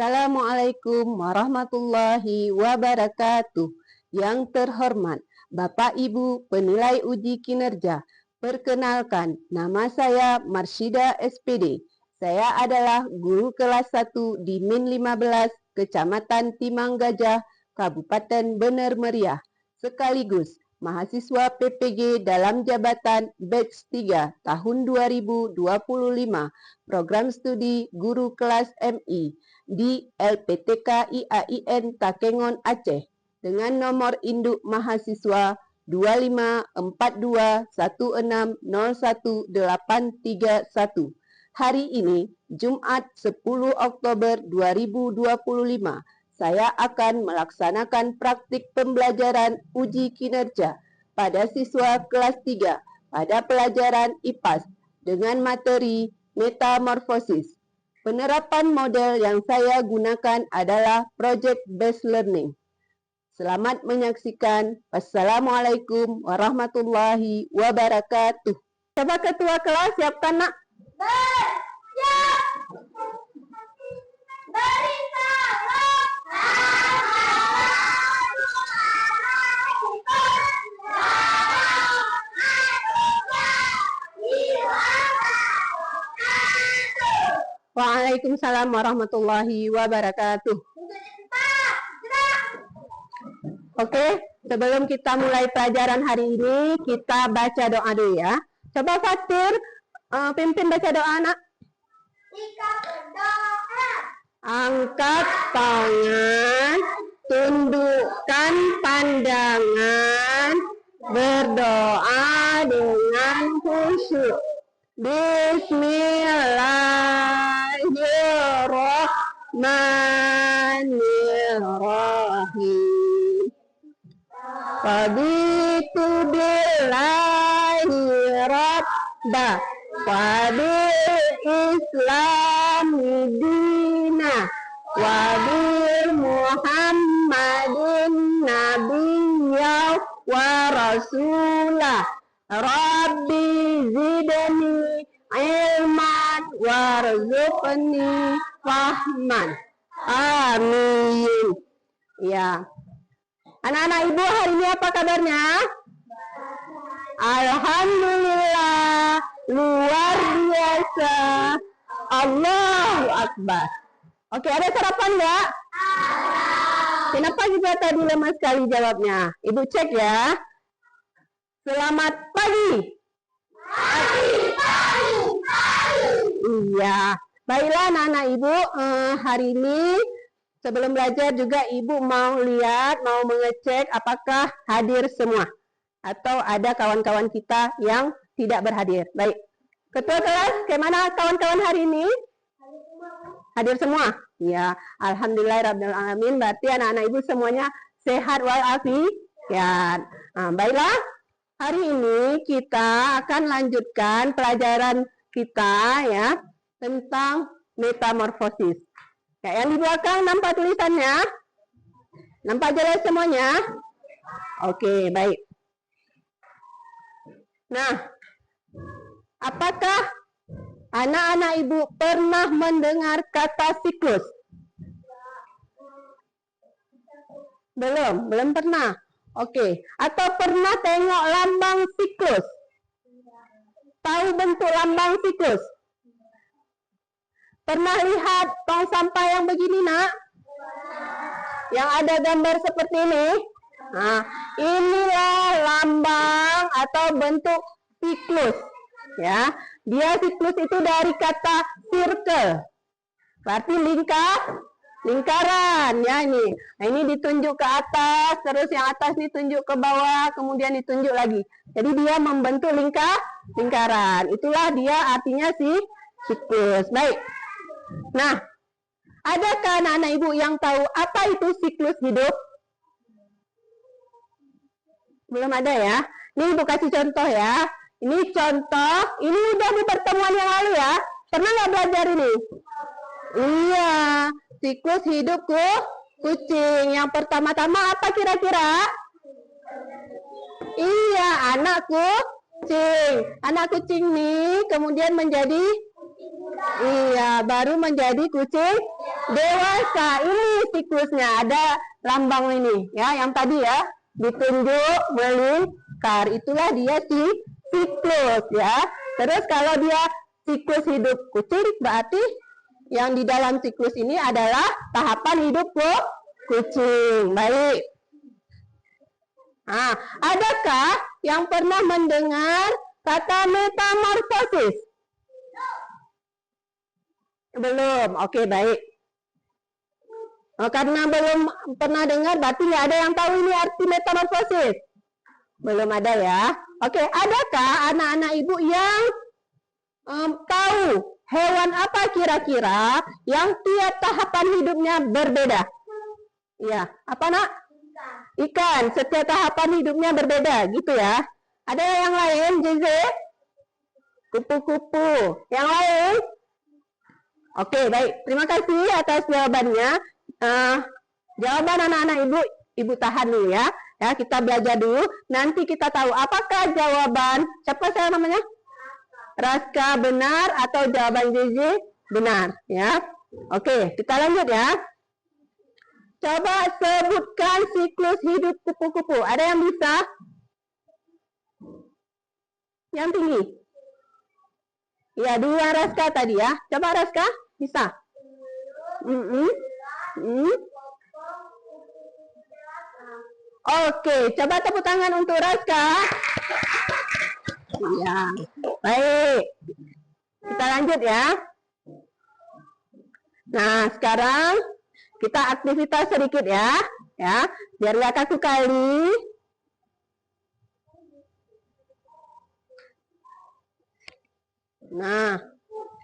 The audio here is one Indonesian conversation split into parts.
Assalamualaikum warahmatullahi wabarakatuh. Yang terhormat Bapak Ibu penilai uji kinerja, perkenalkan nama saya Marsyida SPD. Saya adalah guru kelas 1 di Min 15, Kecamatan Timang Gajah, Kabupaten Bener Meriah, sekaligus mahasiswa PPG dalam jabatan batch 3 tahun 2025, program studi guru kelas MI di LPTK IAIN Takengon Aceh dengan nomor induk mahasiswa 2542160181. Hari ini, Jumat 10 Oktober 2025, saya akan melaksanakan praktik pembelajaran uji kinerja pada siswa kelas 3 pada pelajaran IPAS dengan materi metamorfosis. Penerapan model yang saya gunakan adalah Project Based Learning. Selamat menyaksikan. Wassalamualaikum warahmatullahi wabarakatuh. Coba ketua kelas siapkan nak. Bersiap. Beri salam. Waalaikumsalam warahmatullahi wabarakatuh. Oke, sebelum kita mulai pelajaran hari ini, kita baca doa dulu ya. Coba Fatir, pimpin baca doa anak. Jika berdoa, angkat tangan, tundukkan pandangan, berdoa dengan khusyuk. Bismillahirrahmanirrahim. Raditu billahi rabba wa bil islami dina wa bil muhammadin nabiyya wa rasulah. Rabbi zidni ilman warzuqni fahman. Amin. Ya. Anak-anak ibu, hari ini apa kabarnya? Alhamdulillah, luar biasa. Allahu Akbar. Oke, ada sarapan enggak? Kenapa juga tadi lemah sekali jawabnya? Ibu cek ya. Selamat pagi. Pagi. Iya. Baiklah anak-anak ibu, hari ini sebelum belajar juga ibu mau lihat, mau mengecek apakah hadir semua. Atau ada kawan-kawan kita yang tidak berhadir. Baik. Ketua kelas, bagaimana kawan-kawan hari ini? Hadir semua? Ya, alhamdulillahirrahmanirrahim. Berarti anak-anak ibu semuanya sehat walafiat. Baiklah. Hari ini kita akan lanjutkan pelajaran kita ya tentang metamorfosis. Ya, yang di belakang nampak tulisannya? Nampak jelas semuanya? Oke, baik. Nah, apakah anak-anak ibu pernah mendengar kata siklus? Belum pernah. Oke, atau pernah tengok lambang siklus? Tahu bentuk lambang siklus? Pernah lihat tong sampah yang begini nak? Yang ada gambar seperti ini? Nah, inilah lambang atau bentuk siklus. Ya, dia siklus itu dari kata circle. Berarti lingkaran ya ini. Nah, ini ditunjuk ke atas, terus yang atas ini tunjuk ke bawah, kemudian ditunjuk lagi. Jadi dia membentuk lingkaran. Itulah dia artinya siklus. Baik. Nah, adakah anak-anak ibu yang tahu apa itu siklus hidup? Belum ada ya. Ini ibu kasih contoh ya. Ini contoh, ini udah di pertemuan yang lalu ya. Pernah nggak belajar ini? Iya, siklus hidup kucing. Yang pertama-tama apa kira-kira? Iya, anak kucing. Anak kucing nih kemudian menjadi Iya, baru menjadi kucing dewasa. Ini siklusnya, ada lambang ini ya, yang tadi ya ditunjuk melingkar, itulah dia siklus ya. Terus kalau dia siklus hidup kucing, berarti yang di dalam siklus ini adalah tahapan hidup kucing. Baik. Nah, adakah yang pernah mendengar kata metamorfosis? Belum. Oke, baik. Karena belum pernah dengar, berarti nggak ada yang tahu ini arti metamorfosis. Belum ada ya. Oke, adakah anak-anak ibu yang tahu hewan apa kira-kira yang tiap tahapan hidupnya berbeda? Iya, apa nak? Ikan. Setiap tahapan hidupnya berbeda, gitu ya. Ada yang lain, Jeze? Kupu-kupu. Yang lain? Oke, baik. Terima kasih atas jawabannya. Jawaban anak-anak ibu tahan dulu ya. Ya, kita belajar dulu. Nanti kita tahu apakah jawaban siapa saya namanya? Raska benar atau jawaban Zizi benar ya. Oke, kita lanjut ya. Coba sebutkan siklus hidup kupu-kupu. Ada yang bisa? Yang tinggi. Ya, dua Raska tadi ya. Coba Raska, bisa? Oke, coba tepuk tangan untuk Raska. Ya, baik. Kita lanjut ya. Nah, sekarang kita aktivitas sedikit ya, biar nggak kaku kali. Nah,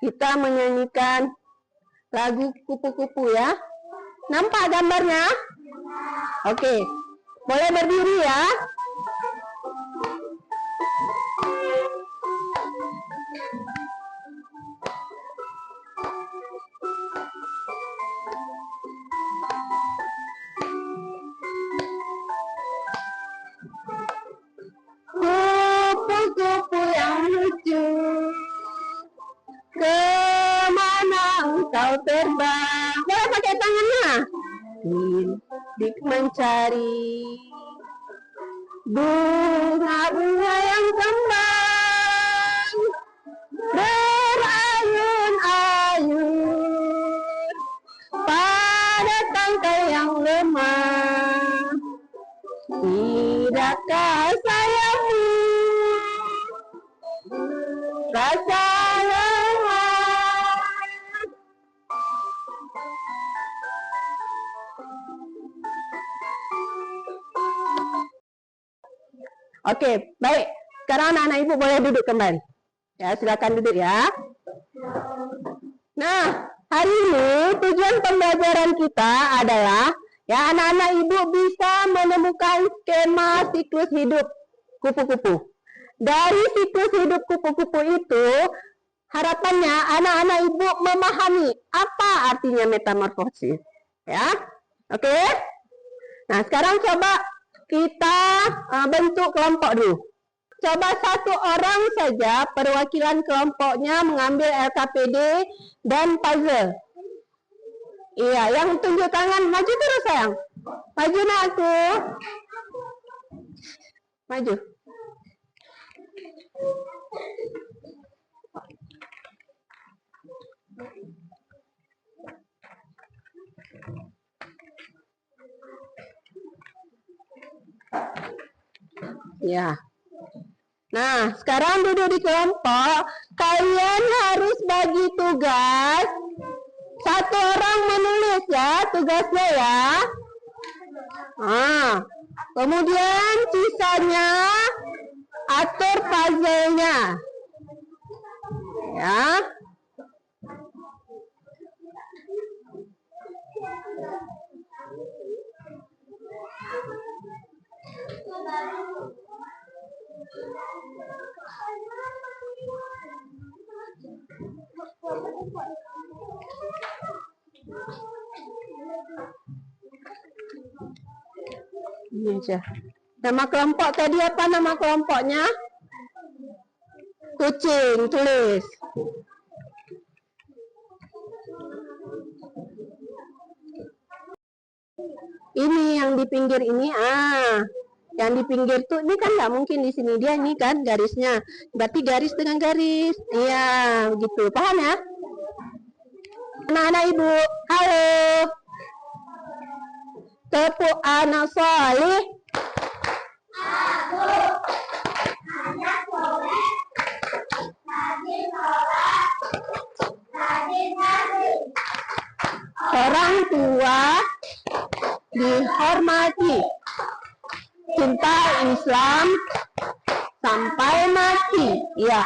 kita menyanyikan lagu kupu-kupu ya. Nampak gambarnya? Oke, boleh berdiri ya. Kupu-kupu yang lucu, kemana engkau terbang? Boleh pakai tangannya. Dik mencari bunga-bunga yang kembang, berayun-ayun pada tangkai yang lemah. Tidakkah sayangmu rasa lemah? Oke, baik. Sekarang anak-anak ibu boleh duduk kembali. Ya, silakan duduk ya. Nah, hari ini tujuan pembelajaran kita adalah ya anak-anak ibu bisa menemukan skema siklus hidup kupu-kupu. Dari siklus hidup kupu-kupu itu, harapannya anak-anak ibu memahami apa artinya metamorfosis. Ya, oke? Nah, sekarang coba kita bentuk kelompok dulu. Coba satu orang saja perwakilan kelompoknya mengambil LKPD dan puzzle. Iya, yang tunjuk tangan maju terus sayang. Maju nak aku. Maju. Ya. Nah, sekarang duduk di kelompok. Kalian harus bagi tugas. Satu orang menulis ya tugasnya ya. Kemudian sisanya atur puzzle-nya. Ya. Ini aja. Nama kelompok tadi apa nama kelompoknya? Kucing, tulis. Ini yang di pinggir ini, yang di pinggir tuh, ini kan nggak mungkin di sini, dia ini kan garisnya. Berarti garis dengan garis. Iya, begitu. Paham ya? Anak-anak ibu, halo. Tepuk anak soleh. Orang tua dihormati. Cinta Islam sampai mati. Ya.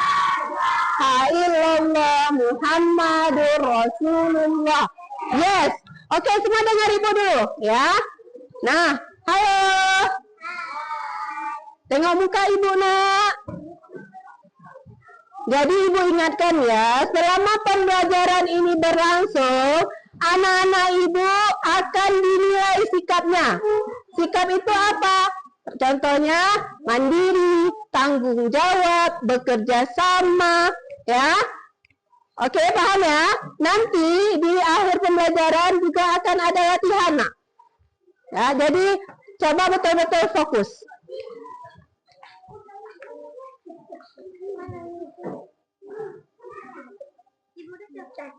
Haillallah Muhammadur Rasulullah. Yes. Oke, semua dengar ibu dulu, ya. Nah, halo. Tengok muka ibu, nak. Jadi ibu ingatkan ya, selama pembelajaran ini berlangsung, anak-anak ibu akan dinilai sikapnya. Sikap itu apa? Contohnya mandiri, tanggung jawab, bekerja sama, ya. Oke, paham ya? Nanti di akhir pembelajaran juga akan ada latihan, nak. Ya, jadi coba betul-betul fokus.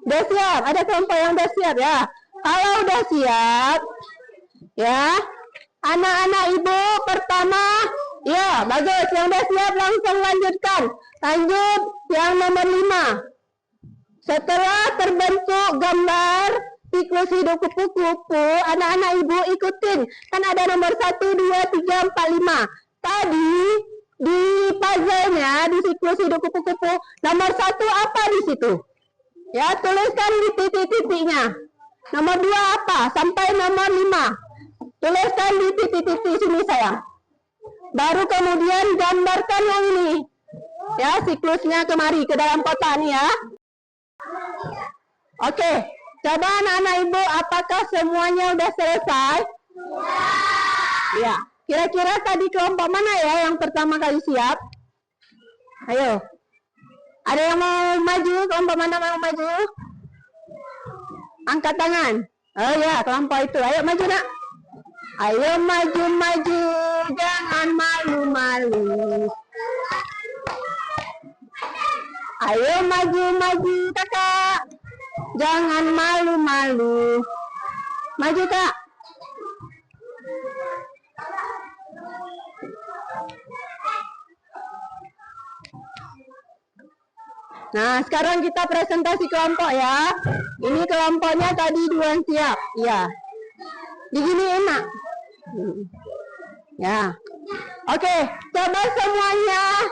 Udah siap? Ada kelompok yang udah siap ya? Kalau udah siap, ya, anak-anak ibu pertama, ya bagus. Yang udah siap langsung lanjutkan. Lanjut yang nomor 5. Setelah terbentuk gambar siklus hidup kupu-kupu, anak-anak ibu ikutin. Kan ada nomor 1, 2, 3, 4, 5. Tadi di puzzle-nya, di siklus hidup kupu-kupu, nomor 1 apa di situ? Ya, tuliskan di titik-titiknya. Nomor 2 apa? Sampai nomor 5. Tuliskan di titik-titik sini, sayang. Baru kemudian gambarkan yang ini. Ya, siklusnya kemari, ke dalam kotak nih ya. Oke, coba anak-anak ibu, apakah semuanya udah selesai? Ya. Kira-kira tadi kelompok mana ya yang pertama kali siap? Ayo. Ada yang mau maju? Kelompok mana mau maju? Angkat tangan. Oh ya, kelompok itu. Ayo maju, nak. Ayo maju-maju, jangan malu-malu. Ayo maju-maju, kakak. Jangan malu-malu. Maju, kak. Nah, sekarang kita presentasi kelompok ya. Ini kelompoknya tadi duluan siap. Ya. Begini enak. Ya. Oke, coba semuanya.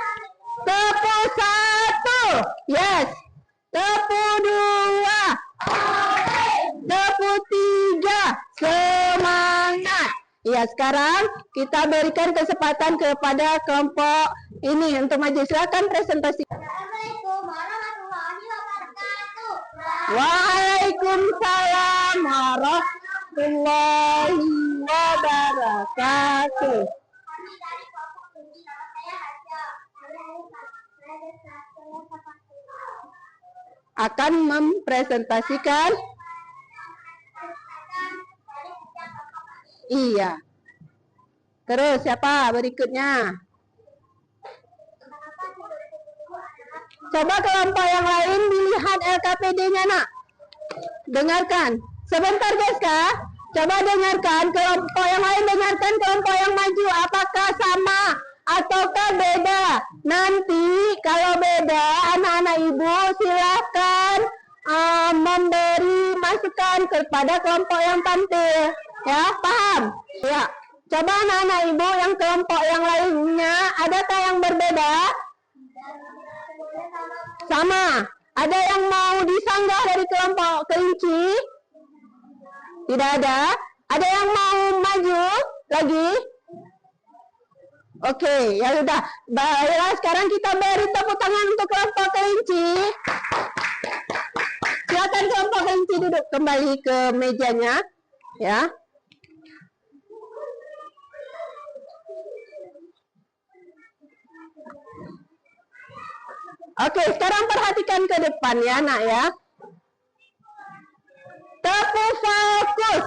Tepuk 1. Yes. Tepuk 2. Tepuk 3. Semangat. Ya, sekarang kita berikan kesempatan kepada kelompok ini untuk maju. Silakan presentasi. Waalaikumsalam warahmatullahi wabarakatuh. Akan mempresentasikan. Iya. Terus siapa berikutnya? Coba kelompok yang lain dilihat LKPD-nya, nak. Dengarkan. Sebentar, guys, Kak. Coba dengarkan kelompok yang lain, dengarkan kelompok yang maju. Apakah sama ataukah beda? Nanti kalau beda, anak-anak ibu silakan memberi masukan kepada kelompok yang tampil. Ya, paham? Ya. Coba anak-anak ibu yang kelompok yang lainnya, adakah yang berbeda? Sama. Ada yang mau disanggah dari kelompok kelinci? Tidak ada. Ada yang mau maju lagi? Oke, ya sudah. Baiklah, sekarang kita beri tepuk tangan untuk kelompok kelinci. Silakan kelompok kelinci duduk kembali ke mejanya, ya. Oke, sekarang perhatikan ke depan ya, nak ya. Tepuk fokus.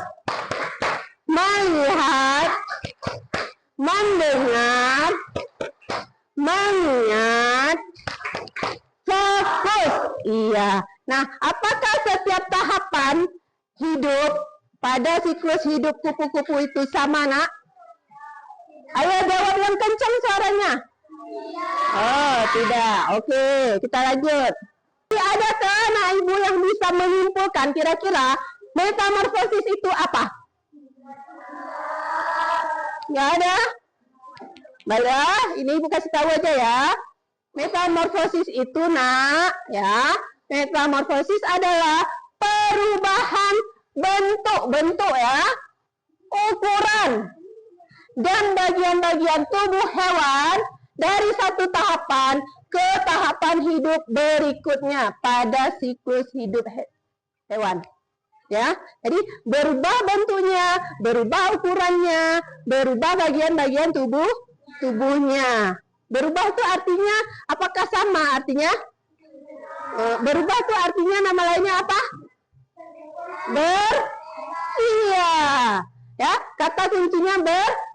melihat, mendengar, mengingat, fokus. Iya. Nah, apakah setiap tahapan hidup pada siklus hidup kupu-kupu itu sama, nak? Ayo jawab yang kencang suaranya. Oh, tidak. Oke, kita lanjut. Adakah anak ibu yang bisa menyimpulkan kira-kira metamorfosis itu apa? Nggak ada? Baiklah, ini ibu kasih tahu aja ya. Metamorfosis itu, nak, ya. Metamorfosis adalah perubahan bentuk ya, ukuran dan bagian-bagian tubuh hewan dari satu tahapan ke tahapan hidup berikutnya pada siklus hidup hewan. Ya, jadi berubah bentuknya, berubah ukurannya, berubah bagian-bagian tubuhnya. Berubah itu artinya apakah sama? Artinya berubah itu artinya nama lainnya apa? Iya. Ya, kata kuncinya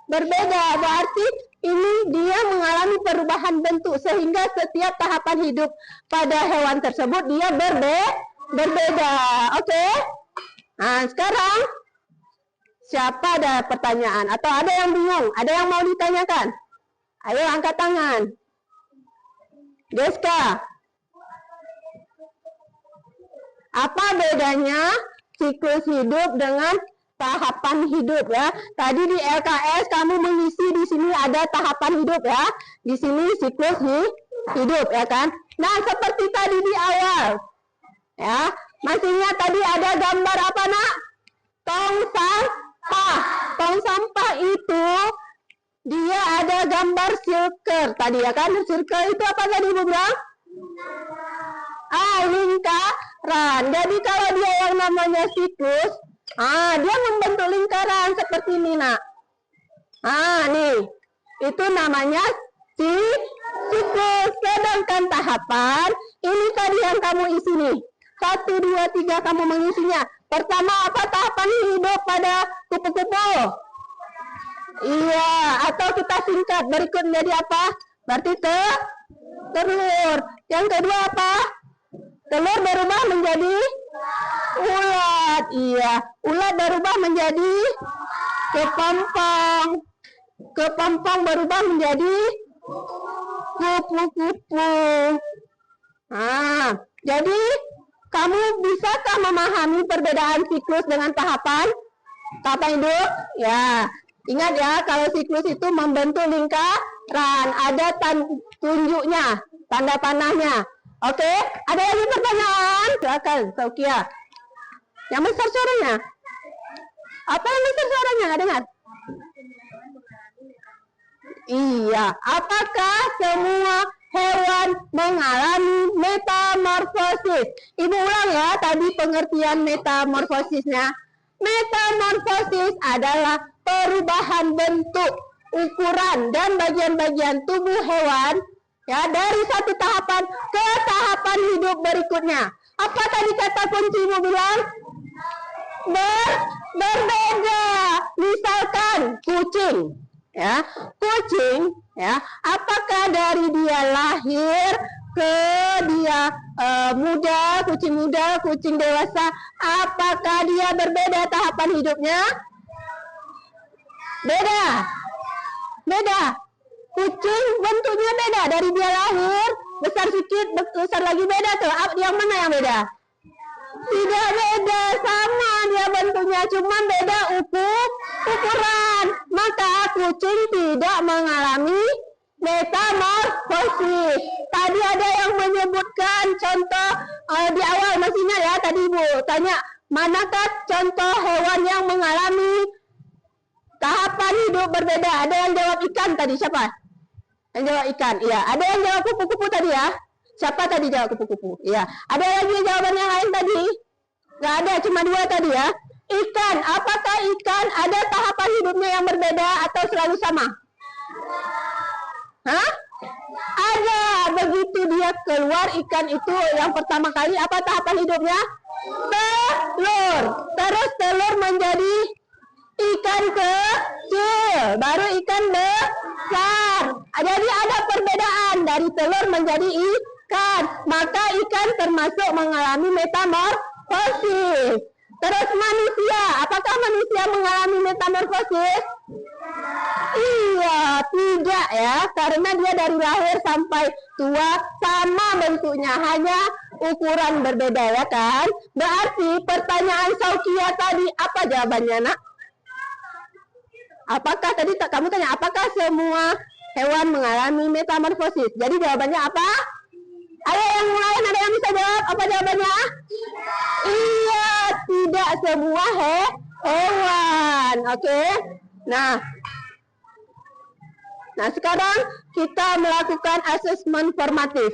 berbeda. Berarti ini dia mengalami perubahan bentuk sehingga setiap tahapan hidup pada hewan tersebut dia berbeda. Oke? Nah, sekarang siapa ada pertanyaan atau ada yang bingung? Ada yang mau ditanyakan? Ayo angkat tangan. Deska. Apa bedanya siklus hidup dengan tahapan hidup ya? Tadi di LKS kamu mengisi di sini ada tahapan hidup ya. Di sini siklus hidup ya kan? Nah, seperti tadi di awal. Ya, masih ingat tadi ada gambar apa, nak? Tong sampah. Tong sampah itu dia ada gambar circle tadi ya kan? Circle itu apa tadi Ibu bilang? Lingkaran. Jadi kalau dia yang namanya siklus, dia membentuk lingkaran seperti ini, nak. Nih. Itu namanya siklus. Sedangkan tahapan, ini tadi yang kamu isi nih. 1, 2, 3 kamu mengisinya. Pertama apa tahapan hidup pada kupu-kupu? Iya, atau kita singkat berikut menjadi apa? Berarti telur. Yang kedua apa? Telur berubah menjadi ulat. Iya, ulat berubah menjadi kepompong. Kepompong berubah menjadi kupu-kupu. Jadi kamu bisakah memahami perbedaan siklus dengan tahapan hidup? Ya, ingat ya, kalau siklus itu membentuk lingkaran, ada tunjuknya, tanda panahnya. Oke, ada lagi pertanyaan? Silakan, Saukia. Yang besar suaranya? Apa yang besar suaranya? Nggak dengar? Iya, apakah semua hewan mengalami metamorfosis? Ibu ulang ya, tadi pengertian metamorfosisnya. Metamorfosis adalah perubahan bentuk, ukuran, dan bagian-bagian tubuh hewan ya dari satu tahapan ke tahapan hidup berikutnya. Apa tadi kata kunci Ibu bilang? Berbeda. Misalkan kucing. Ya, kucing ya, apakah dari dia lahir ke dia kucing muda, kucing dewasa, apakah dia berbeda tahapan hidupnya? Beda. Kucing bentuknya beda dari dia lahir, besar sedikit, besar lagi beda tuh. Yang mana yang beda? Tidak beda, sama dia bentuknya, cuma beda ukuran. Maka kucing tidak mengalami metamorfosis. Tadi ada yang menyebutkan contoh di awal, masih ingat ya tadi Ibu tanya, manakah contoh hewan yang mengalami tahapan hidup berbeda? Ada yang jawab ikan tadi, siapa? Yang jawab ikan, iya. Ada yang jawab kupu-kupu tadi ya? Siapa tadi jawab kupu-kupu? Iya. Ada lagi jawaban yang lain tadi? Nggak ada, cuma 2 tadi ya. Ikan, apakah ikan ada tahapan hidupnya yang berbeda atau selalu sama? Ada. Begitu dia keluar ikan itu yang pertama kali, apa tahapan hidupnya? Telur. Terus telur menjadi ikan kecil, baru ikan besar. Jadi ada perbedaan dari telur menjadi ikan. Maka ikan termasuk mengalami metamorfosis. Terus manusia, apakah manusia mengalami metamorfosis? Iya, tidak ya, karena dia dari lahir sampai tua sama bentuknya, hanya ukuran berbeda ya kan. Berarti pertanyaan Saukia tadi apa jawabannya nak? Apakah tadi kamu tanya apakah semua hewan mengalami metamorfosis? Jadi jawabannya apa? Ayo yang lain ada yang bisa jawab? Apa jawabannya? Iya, tidak semua hewan. Oke. Nah, sekarang kita melakukan asesmen formatif.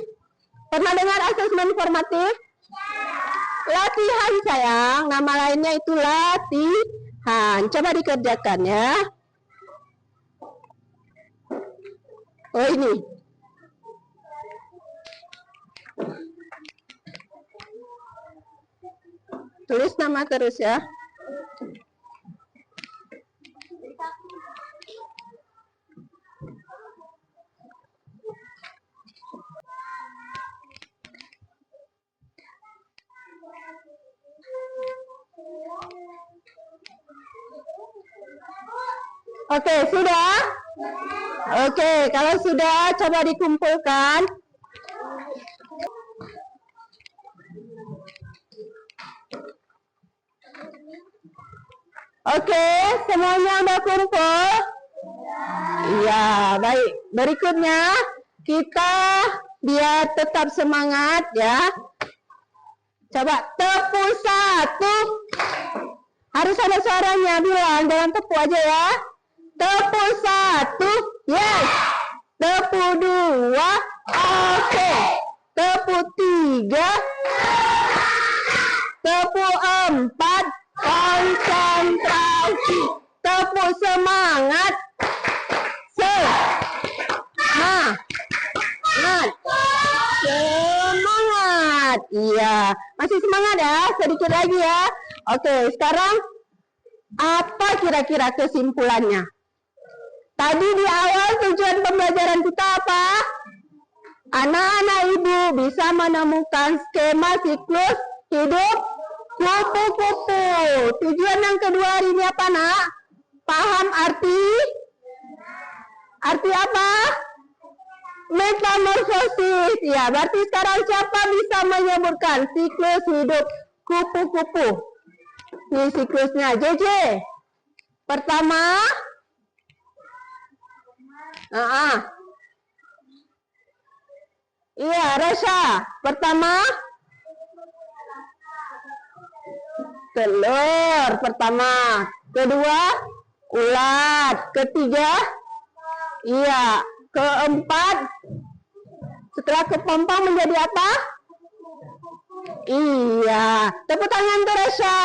Pernah dengar asesmen formatif? Latihan sayang, nama lainnya itu latihan. Coba dikerjakan ya. Oh ini. Tulis nama terus ya. Oke, sudah? Oke, kalau sudah coba dikumpulkan. Oke, semuanya udah kumpul? Iya, baik. Berikutnya kita biar tetap semangat ya. Coba tepuk satu. Harus ada suaranya, bilang jangan tepuk aja ya. Tepuk satu, yes. Tepuk dua, oke. Tepuk tiga. Tepuk empat, konsentrasi. Tepuk semangat. Semangat. Iya, masih semangat ya, sedikit lagi ya. Oke, sekarang apa kira-kira kesimpulannya? Tadi di awal tujuan pembelajaran kita apa? Anak-anak ibu bisa menemukan skema siklus hidup kupu-kupu. Tujuan yang kedua hari ini apa nak? Paham arti apa? Metamorfosis. Ya, berarti sekarang siapa bisa menyebutkan siklus hidup kupu-kupu? Ini siklusnya, JJ. Pertama, iya, Resha. Pertama, telur. Pertama, kedua, ulat. Ketiga, iya. Keempat, setelah kepompong menjadi apa? Iya. Tepuk tangan tuh Resha.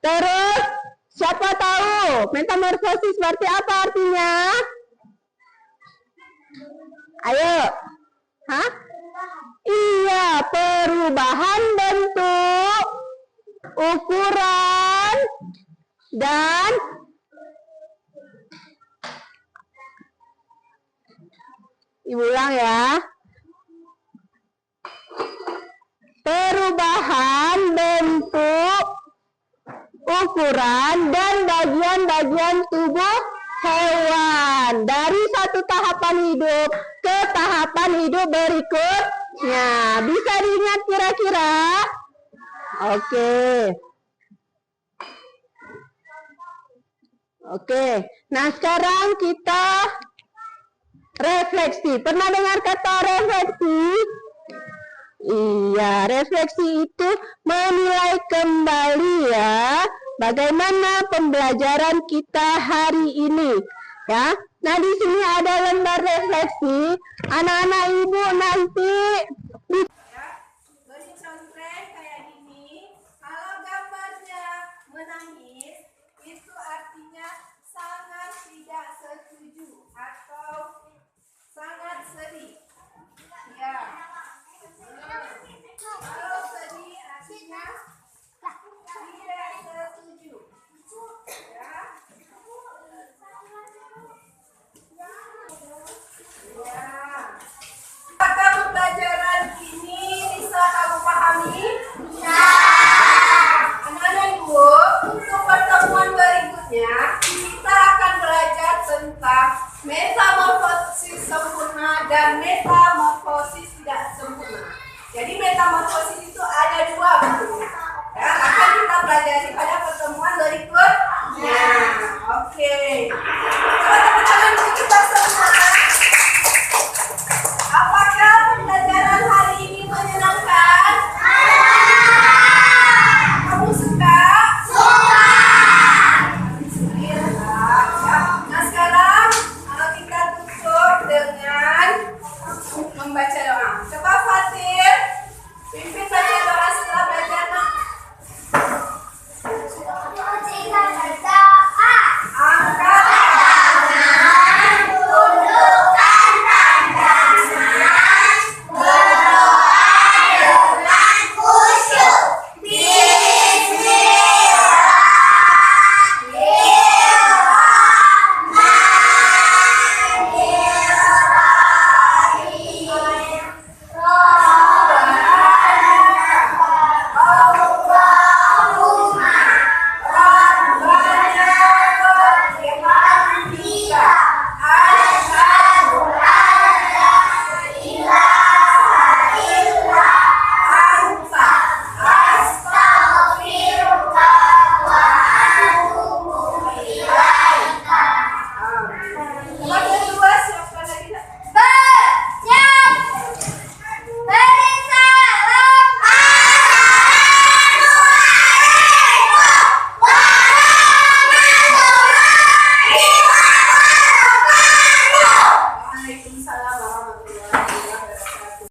Terus, siapa tahu metamorfosis berarti apa artinya? Ayo. Hah? Iya, perubahan bentuk, ukuran, dan Ibu ulang ya. Perubahan bentuk, ukuran, dan bagian-bagian tubuh hewan dari satu tahapan hidup ke tahapan hidup berikutnya. Bisa diingat kira-kira? Oke. Nah, sekarang kita refleksi. Pernah dengar kata refleksi? Iya, refleksi itu menilai kembali ya bagaimana pembelajaran kita hari ini ya. Nah, di sini ada lembar refleksi. Anak-anak ibu nanti bercontreng kayak gini. Kalau gambarnya menangis, itu artinya sangat tidak setuju atau sangat sedih. Ya. Kalau sedih artinya tidak setuju. selamat positif